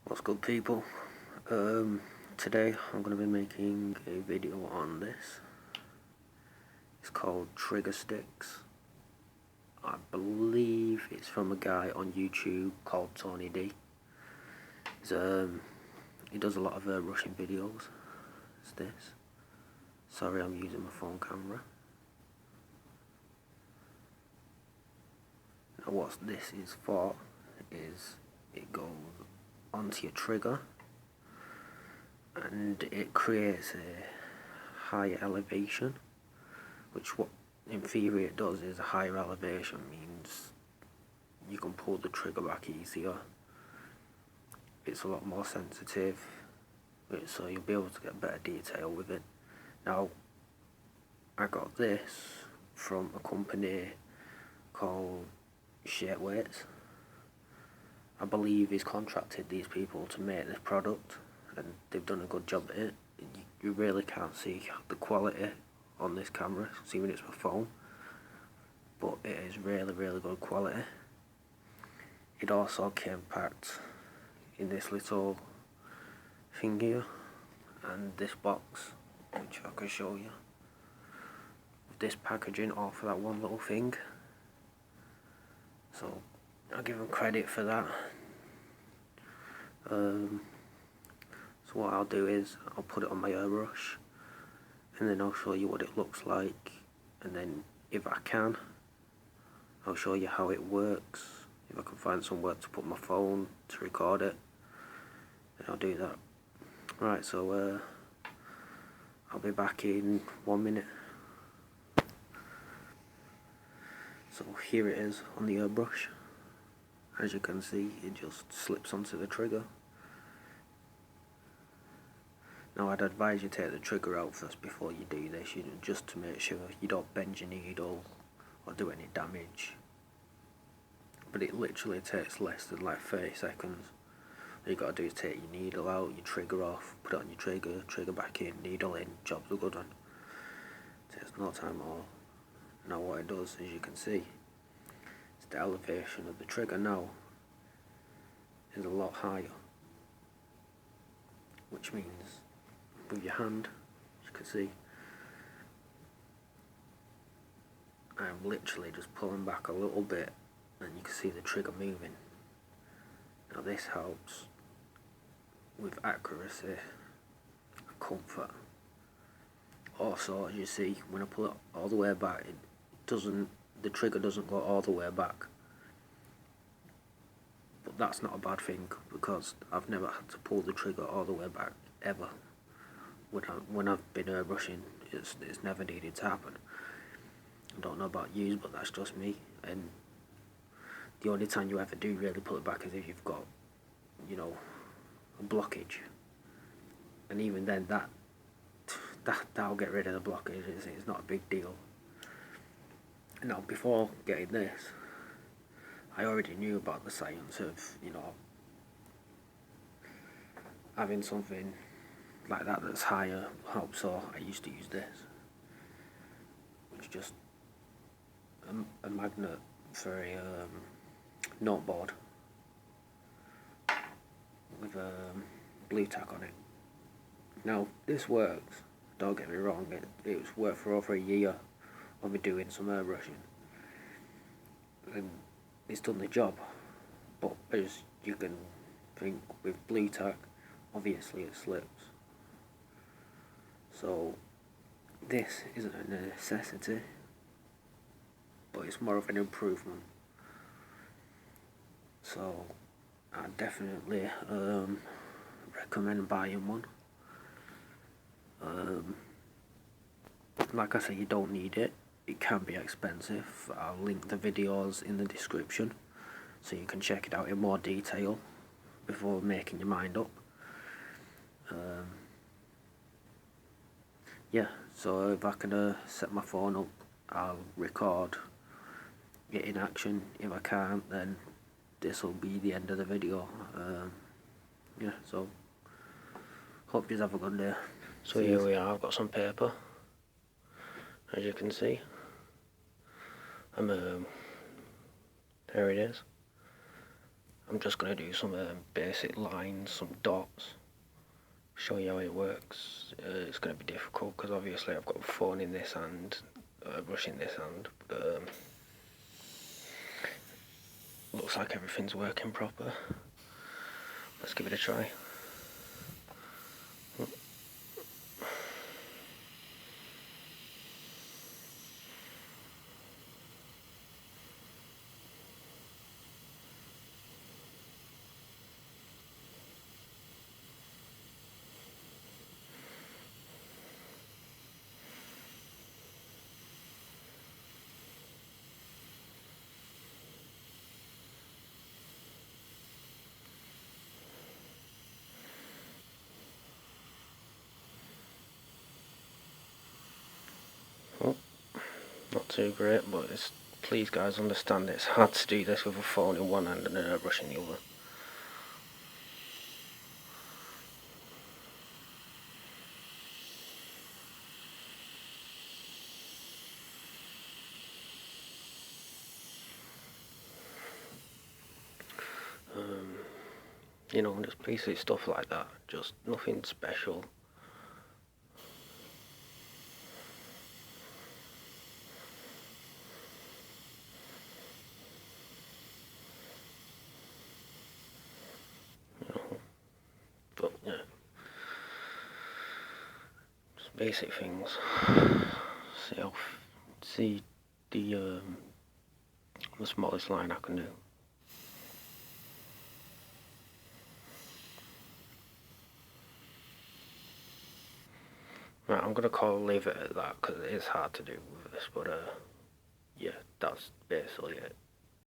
What's good, people? Today I'm going to be making a video on this. It's called TriggerStix. I believe it's from a guy on YouTube called Tony D. He does a lot of Russian videos. It's this. Sorry, I'm using my phone camera. Now what this is for is it goes onto your trigger and it creates a higher elevation, which what in theory it does is a higher elevation means you can pull the trigger back easier. It's a lot more sensitive, so you'll be able to get better detail with it. Now, I got this from a company called Shirtweights. I believe he's contracted these people to make this product, and they've done a good job at it. You really can't see the quality on this camera, see when it's with phone, but it is really good quality. It also came packed in this little thing here, and this box, which I can show you. This packaging all for that one little thing, so I'll give them credit for that. So what I'll do is I'll put it on my airbrush and then I'll show you what it looks like, and then if I can I'll show you how it works. If I can find somewhere to put my phone to record it, then I'll do that. Right, so I'll be back in 1 minute. So here it is on the airbrush. As you can see, it just slips onto the trigger. Now I'd advise you take the trigger out first before you do this, just to make sure you don't bend your needle or do any damage. But it literally takes less than like 30 seconds. All you gotta do is take your needle out, your trigger off, put it on your trigger, trigger back in, needle in, job's a good one. Takes no time at all. Now what it does, as you can see, is the elevation of the trigger now is a lot higher, which means with your hand, as you can see, I'm literally just pulling back a little bit and you can see the trigger moving. Now this helps with accuracy and comfort. Also, as you see, when I pull it all the way back, the trigger doesn't go all the way back. But that's not a bad thing, because I've never had to pull the trigger all the way back ever. When I've been airbrushing, it's never needed to happen. I don't know about you, but that's just me. And the only time you ever do really pull it back is if you've got, you know, a blockage. And even then, that'll get rid of the blockage. It's not a big deal. Now, before getting this, I already knew about the science of, you know, having something like that that's higher helps. So I used to use this, which is just a magnet for a noteboard with blue tack on it. Now this works, don't get me wrong, it's worked for over a year of me doing some airbrushing, and it's done the job. But as you can think, with blue tack, obviously it slips. So this isn't a necessity, but it's more of an improvement. So I definitely recommend buying one. Like I say, you don't need it. It can be expensive. I'll link the videos in the description so you can check it out in more detail before making your mind up. Yeah, so if I can set my phone up, I'll record it in action. If I can't, then this will be the end of the video. Yeah, so hope you have a good day. So here we are, I've got some paper, as you can see. There it is. I'm just going to do some basic lines, some dots, show you how it works. It's going to be difficult because obviously I've got a phone in this hand, a brush in this hand. Looks like everything's working proper. Let's give it a try. Oh, not too great, but please guys understand it's hard to do this with a phone in one hand and an airbrush in the other. You know, just basic stuff like that, just nothing special. You know, but yeah, just basic things. See the smallest line I can do. Right, I'm gonna leave it at that because it is hard to do with this, but yeah, that's basically it.